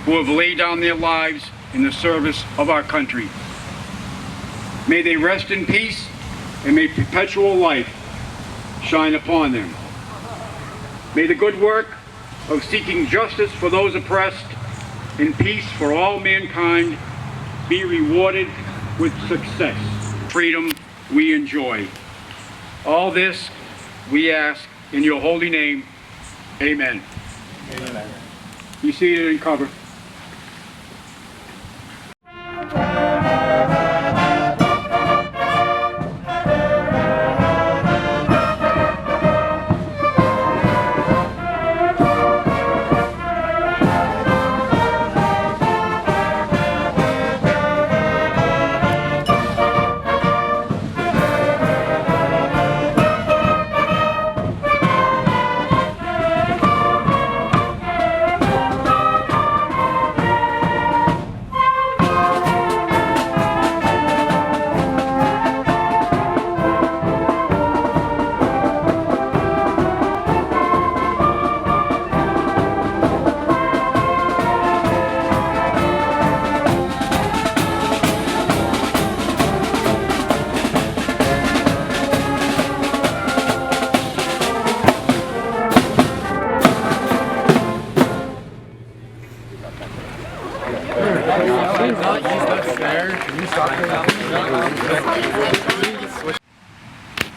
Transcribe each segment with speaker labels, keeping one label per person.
Speaker 1: Who have laid down their lives in the service of our country. May they rest in peace, and may perpetual life shine upon them. May the good work of seeking justice for those oppressed and peace for all mankind be rewarded with success. Freedom we enjoy. All this we ask in your holy name. Amen. Amen. Be seated and cover.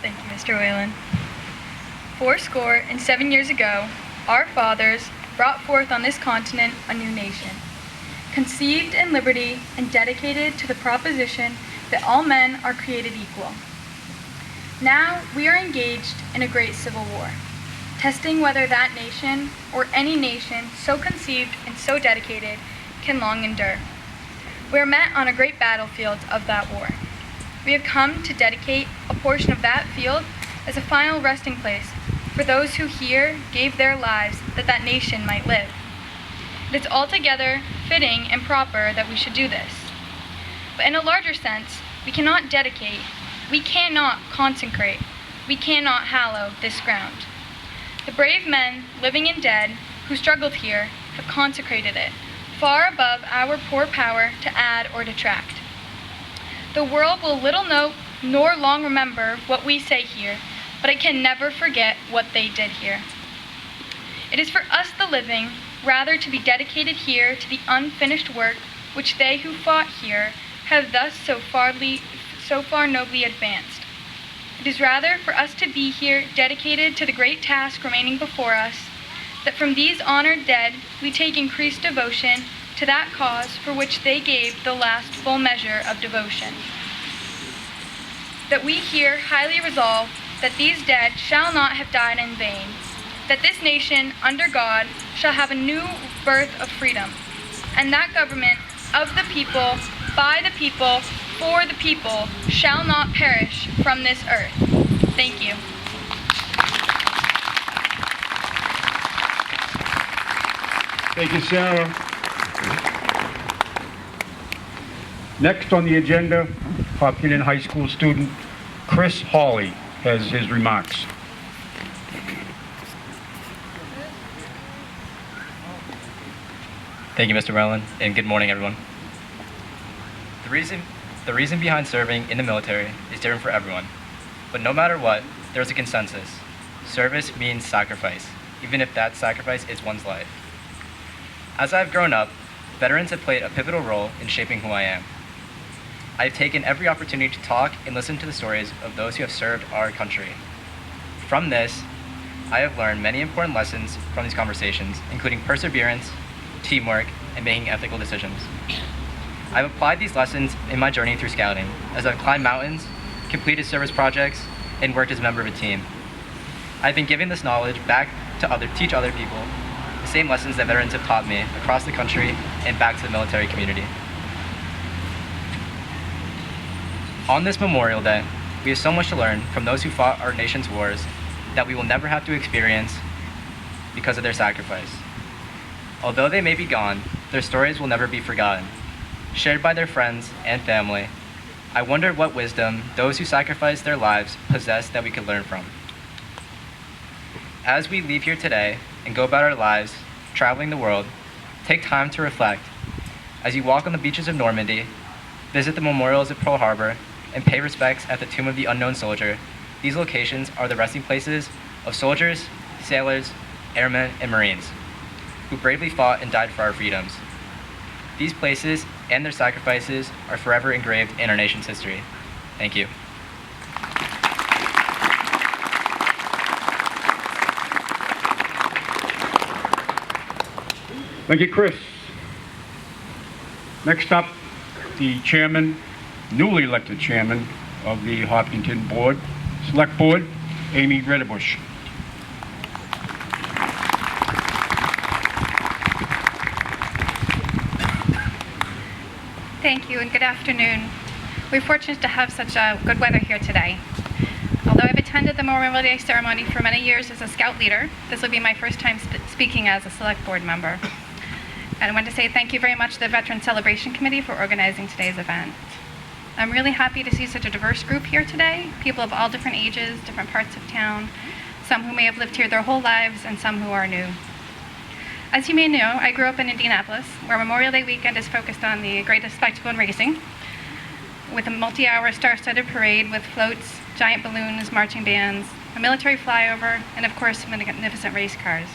Speaker 2: Thank you, Mr. Whalen. 7 years ago, our fathers brought forth on this continent a new nation, conceived in liberty and dedicated to the proposition that all men are created equal. Now we are engaged in a great civil war, testing whether that nation or any nation so conceived and so dedicated can long endure. We are met on a great battlefield of that war. We have come to dedicate a portion of that field as a final resting place for those who here gave their lives that that nation might live. It is altogether fitting and proper that we should do this. But in a larger sense, we cannot dedicate, we cannot consecrate, we cannot hallow this ground. The brave men, living and dead, who struggled here, have consecrated it, far above our poor power to add or detract. The world will little note nor long remember what we say here, but it can never forget what they did here. It is for us the living, rather to be dedicated here to the unfinished work which they who fought here have thus so far nobly advanced. It is rather for us to be here dedicated to the great task remaining before us, that from these honored dead we take increased devotion to that cause for which they gave the last full measure of devotion. That we here highly resolve that these dead shall not have died in vain, that this nation, under God, shall have a new birth of freedom, and that government of the people, by the people, for the people, shall not perish from this earth. Thank you.
Speaker 1: Thank you, Sarah. Next on the agenda, Hopkinton High School student Chris Hawley has his remarks.
Speaker 3: Thank you, Mr. Rowland, and good morning, everyone. The reason behind serving in the military is different for everyone, but no matter what, there's a consensus. Service means sacrifice, even if that sacrifice is one's life. As I've grown up, veterans have played a pivotal role in shaping who I am. I've taken every opportunity to talk and listen to the stories of those who have served our country. From this, I have learned many important lessons from these conversations, including perseverance, teamwork, and making ethical decisions. I've applied these lessons in my journey through scouting, as I've climbed mountains, completed service projects, and worked as a member of a team. I've been giving this knowledge back to teach other people the same lessons that veterans have taught me across the country and back to the military community. On this Memorial Day, we have so much to learn from those who fought our nation's wars that we will never have to experience because of their sacrifice. Although they may be gone, their stories will never be forgotten. Shared by their friends and family, I wonder what wisdom those who sacrificed their lives possess that we could learn from. As we leave here today and go about our lives, traveling the world, take time to reflect. As you walk on the beaches of Normandy, visit the memorials at Pearl Harbor, and pay respects at the Tomb of the Unknown Soldier, these locations are the resting places of soldiers, sailors, airmen, and Marines who bravely fought and died for our freedoms. These places and their sacrifices are forever engraved in our nation's history. Thank you.
Speaker 1: Thank you, Chris. Next up, the newly elected chairman of the Hopkinton Select Board, Amy Redderbush.
Speaker 4: Thank you and good afternoon. We're fortunate to have such good weather here today. Although I've attended the Memorial Day ceremony for many years as a scout leader, this will be my first time speaking as a select board member. And I want to say thank you very much to the Veterans Celebration Committee for organizing today's event. I'm really happy to see such a diverse group here today, people of all different ages, different parts of town, some who may have lived here their whole lives and some who are new. As you may know, I grew up in Indianapolis, where Memorial Day weekend is focused on the greatest spectacle in racing, with a multi-hour star-studded parade with floats, giant balloons, marching bands, a military flyover, and of course, magnificent race cars.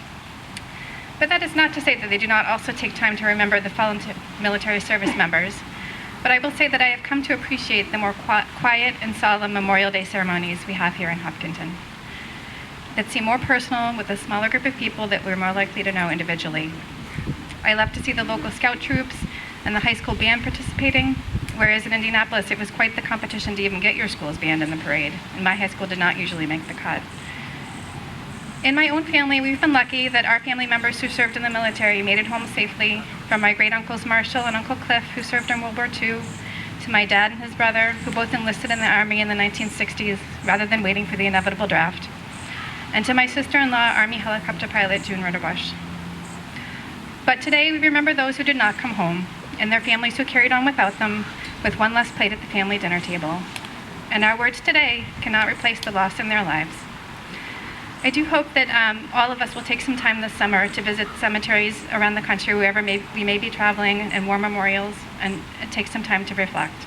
Speaker 4: But that is not to say that they do not also take time to remember the fallen military service members. But I will say that I have come to appreciate the more quiet and solemn Memorial Day ceremonies we have here in Hopkinton, that seem more personal with a smaller group of people that we're more likely to know individually. I love to see the local scout troops and the high school band participating, whereas in Indianapolis it was quite the competition to even get your school's band in the parade, and my high school did not usually make the cut. In my own family, we've been lucky that our family members who served in the military made it home safely, from my great-uncles Marshall and Uncle Cliff, who served in World War II, to my dad and his brother, who both enlisted in the Army in the 1960s rather than waiting for the inevitable draft, and to my sister-in-law, Army helicopter pilot June Ritterbusch. But today we remember those who did not come home, and their families who carried on without them, with one less plate at the family dinner table. And our words today cannot replace the loss in their lives. I do hope that all of us will take some time this summer to visit cemeteries around the country, wherever we may be traveling, and war memorials, and take some time to reflect.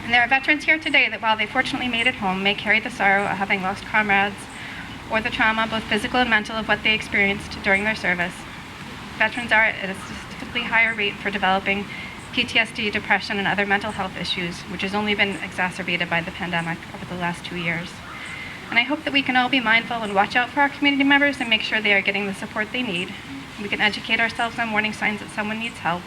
Speaker 4: And there are veterans here today that, while they fortunately made it home, may carry the sorrow of having lost comrades, or the trauma, both physical and mental, of what they experienced during their service. Veterans are at a statistically higher rate for developing PTSD, depression, and other mental health issues, which has only been exacerbated by the pandemic over the last 2 years. And I hope that we can all be mindful and watch out for our community members and make sure they are getting the support they need. We can educate ourselves on warning signs that someone needs help.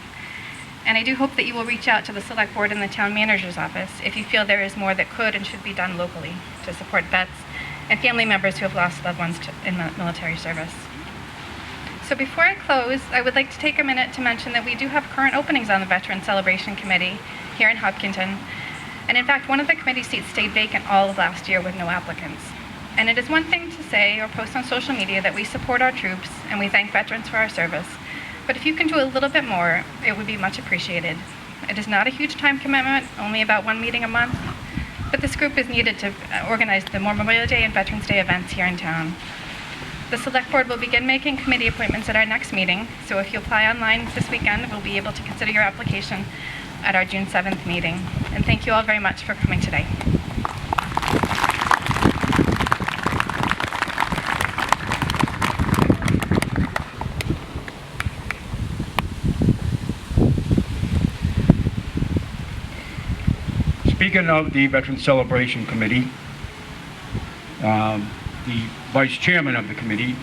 Speaker 4: And I do hope that you will reach out to the Select Board and the Town Manager's Office if you feel there is more that could and should be done locally to support vets and family members who have lost loved ones in military service. So before I close, I would like to take a minute to mention that we do have current openings on the Veterans Celebration Committee here in Hopkinton. And in fact, one of the committee seats stayed vacant all of last year with no applicants. And it is one thing to say or post on social media that we support our troops and we thank veterans for our service. But if you can do a little bit more, it would be much appreciated. It is not a huge time commitment, only about one meeting a month, but this group is needed to organize the Memorial Day and Veterans Day events here in town. The Select Board will begin making committee appointments at our next meeting, so if you apply online this weekend, we'll be able to consider your application at our June 7th meeting. And thank you all very much for coming today.
Speaker 1: Speaking of the Veterans Celebration Committee, the Vice Chairman of the committee,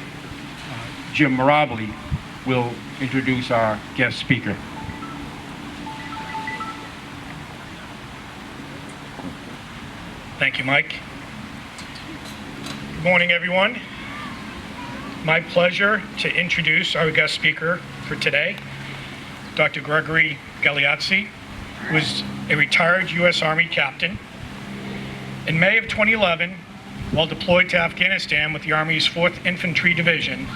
Speaker 1: Jim Mirabili, will introduce our guest speaker.
Speaker 5: Thank you, Mike. Good morning, everyone. My pleasure to introduce our guest speaker for today, Dr. Gregory Galeazzi, who is a retired U.S. Army captain. In May of 2011, while deployed to Afghanistan with the Army's 4th Infantry Division,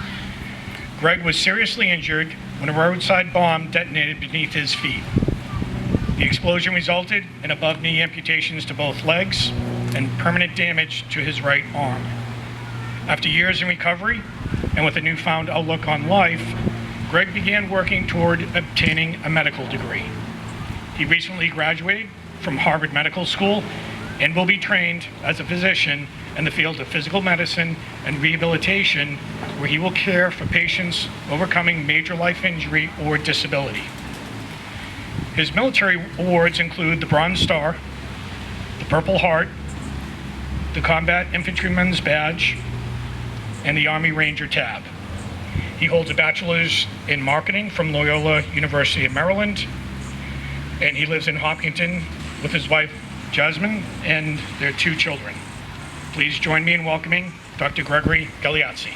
Speaker 5: Greg was seriously injured when a roadside bomb detonated beneath his feet. The explosion resulted in above-knee amputations to both legs and permanent damage to his right arm. After years in recovery and with a newfound outlook on life, Greg began working toward obtaining a medical degree. He recently graduated from Harvard Medical School and will be trained as a physician in the field of physical medicine and rehabilitation, where he will care for patients overcoming major life injury or disability. His military awards include the Bronze Star, the Purple Heart, the Combat Infantryman's Badge, and the Army Ranger Tab. He holds a bachelor's in marketing from Loyola University of Maryland, and he lives in Hopkinton with his wife, Jasmine, and their 2 children. Please join me in welcoming Dr. Gregory Galeazzi.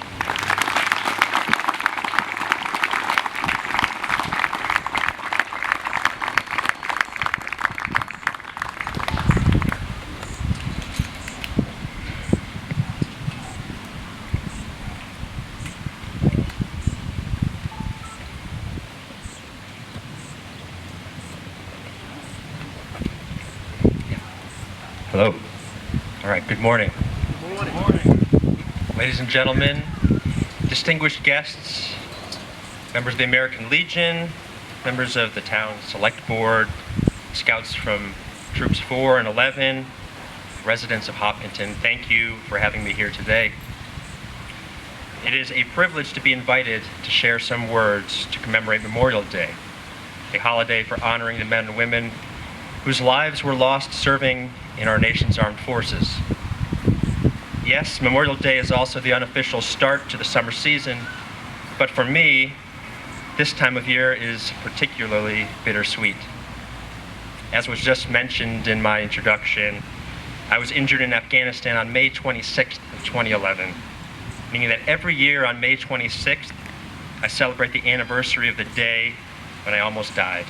Speaker 6: Hello. All right, good morning.
Speaker 5: Good morning.
Speaker 6: Ladies and gentlemen, distinguished guests, members of the American Legion, members of the town select board, scouts from Troops 4 and 11, residents of Hopkinton, thank you for having me here today. It is a privilege to be invited to share some words to commemorate Memorial Day, a holiday for honoring the men and women whose lives were lost serving in our nation's armed forces. Yes, Memorial Day is also the unofficial start to the summer season, but for me, this time of year is particularly bittersweet. As was just mentioned in my introduction, I was injured in Afghanistan on May 26th of 2011, meaning that every year on May 26th, I celebrate the anniversary of the day when I almost died.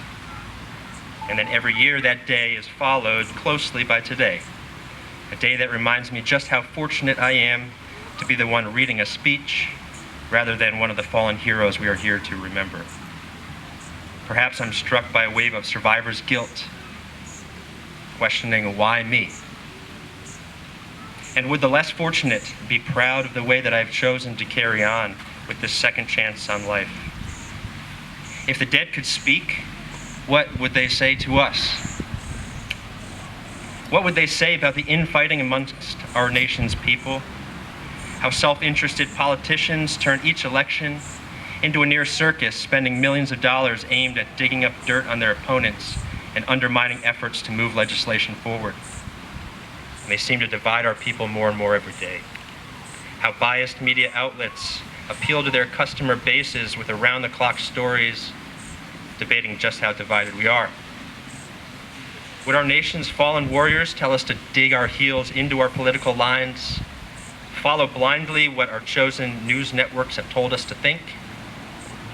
Speaker 6: And then every year that day is followed closely by today, a day that reminds me just how fortunate I am to be the one reading a speech rather than one of the fallen heroes we are here to remember. Perhaps I'm struck by a wave of survivor's guilt, questioning why me? And would the less fortunate be proud of the way that I've chosen to carry on with this second chance on life? If the dead could speak, what would they say to us? What would they say about the infighting amongst our nation's people? How self-interested politicians turn each election into a near circus, spending millions of dollars aimed at digging up dirt on their opponents and undermining efforts to move legislation forward. And they seem to divide our people more and more every day. How biased media outlets appeal to their customer bases with around-the-clock stories debating just how divided we are. Would our nation's fallen warriors tell us to dig our heels into our political lines, follow blindly what our chosen news networks have told us to think,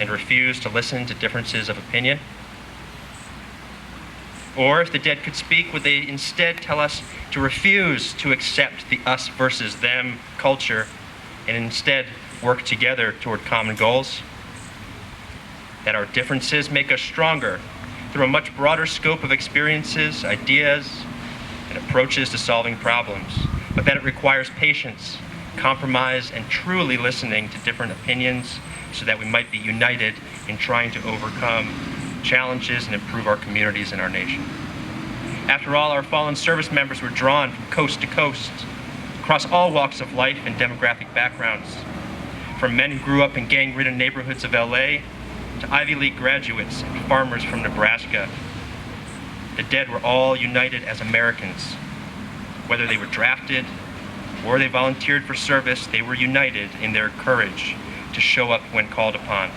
Speaker 6: and refuse to listen to differences of opinion? Or if the dead could speak, would they instead tell us to refuse to accept the us versus them culture and instead work together toward common goals? That our differences make us stronger through a much broader scope of experiences, ideas, and approaches to solving problems, but that it requires patience, compromise, and truly listening to different opinions so that we might be united in trying to overcome challenges and improve our communities and our nation. After all, our fallen service members were drawn from coast to coast, across all walks of life and demographic backgrounds, from men who grew up in gang-ridden neighborhoods of LA to Ivy League graduates and farmers from Nebraska. The dead were all united as Americans. Whether they were drafted or they volunteered for service, they were united in their courage to show up when called upon,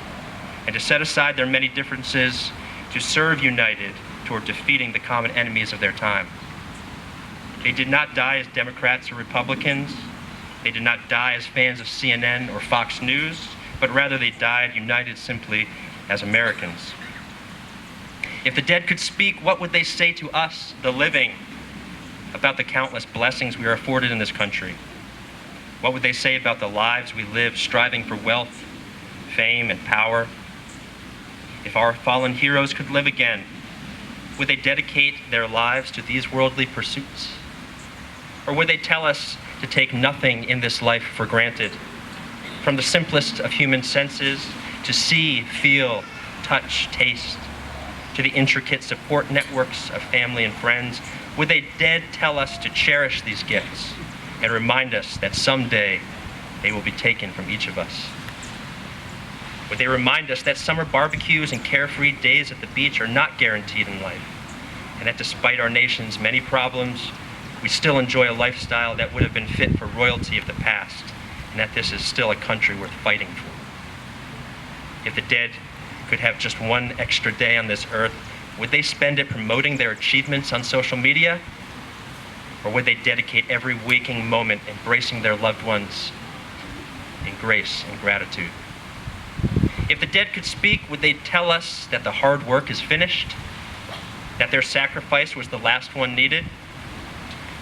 Speaker 6: and to set aside their many differences to serve united toward defeating the common enemies of their time. They did not die as Democrats or Republicans. They did not die as fans of CNN or Fox News, but rather they died united simply as Americans. If the dead could speak, what would they say to us, the living, about the countless blessings we are afforded in this country? What would they say about the lives we live striving for wealth, fame, and power? If our fallen heroes could live again, would they dedicate their lives to these worldly pursuits? Or would they tell us to take nothing in this life for granted? From the simplest of human senses, to see, feel, touch, taste, to the intricate support networks of family and friends, would they dead tell us to cherish these gifts and remind us that someday they will be taken from each of us? Would they remind us that summer barbecues and carefree days at the beach are not guaranteed in life, and that despite our nation's many problems, we still enjoy a lifestyle that would have been fit for royalty of the past, and that this is still a country worth fighting for? If the dead could have just one extra day on this earth, would they spend it promoting their achievements on social media? Or would they dedicate every waking moment embracing their loved ones in grace and gratitude? If the dead could speak, would they tell us that the hard work is finished? That their sacrifice was the last one needed?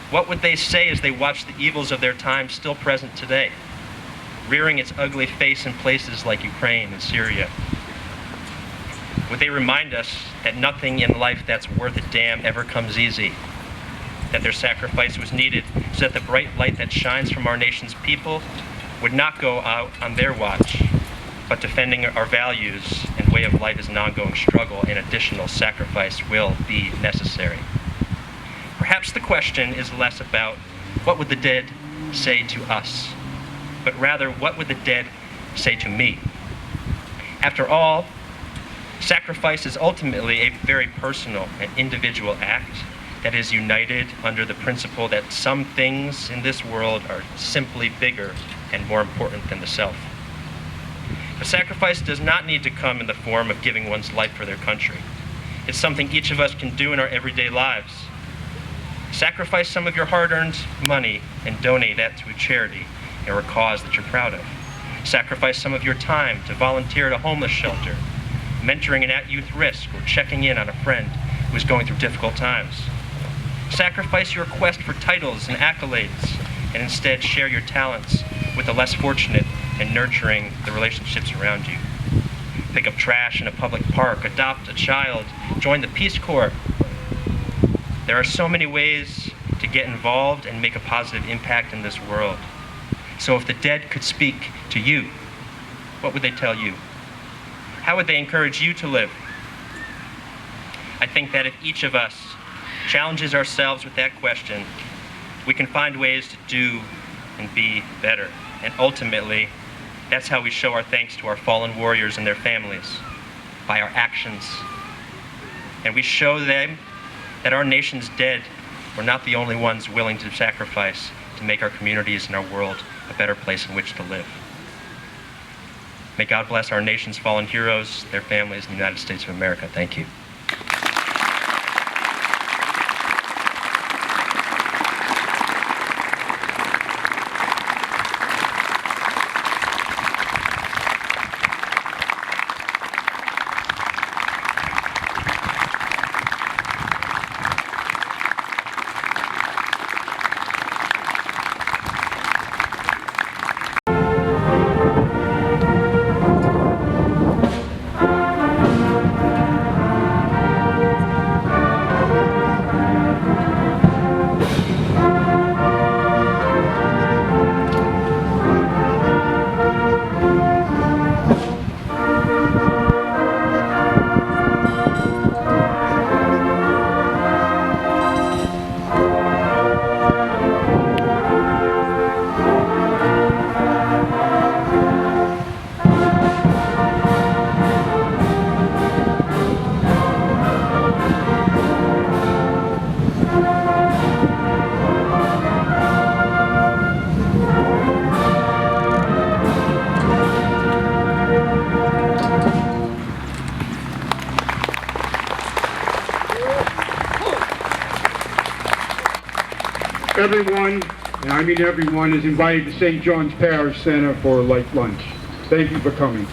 Speaker 6: What would they say as they watch the evils of their time still present today, rearing its ugly face in places like Ukraine and Syria? Would they remind us that nothing in life that's worth a damn ever comes easy? That their sacrifice was needed so that the bright light that shines from our nation's people would not go out on their watch, but defending our values and way of life is an ongoing struggle, and additional sacrifice will be necessary. Perhaps the question is less about what would the dead say to us, but rather what would the dead say to me? After all, sacrifice is ultimately a very personal and individual act that is united under the principle that some things in this world are simply bigger and more important than the self. But sacrifice does not need to come in the form of giving one's life for their country. It's something each of us can do in our everyday lives. Sacrifice some of your hard-earned money and donate that to a charity or a cause that you're proud of. Sacrifice some of your time to volunteer at a homeless shelter, mentoring an at-youth risk, or checking in on a friend who is going through difficult times. Sacrifice your quest for titles and accolades, and instead share your talents with the less fortunate and nurturing the relationships around you. Pick up trash in a public park, adopt a child, join the Peace Corps. There are so many ways to get involved and make a positive impact in this world. So if the dead could speak to you, what would they tell you? How would they encourage you to live? I think that if each of us challenges ourselves with that question, we can find ways to do and be better. And ultimately, that's how we show our thanks to our fallen warriors and their families, by our actions. And we show them that our nation's dead were not the only ones willing to sacrifice to make our communities and our world a better place in which to live. May God bless our nation's fallen heroes, their families, and the United States of America. Thank you.
Speaker 1: Everyone, and I mean everyone, is invited to St. John's Parish Center for a light lunch. Thank you for coming.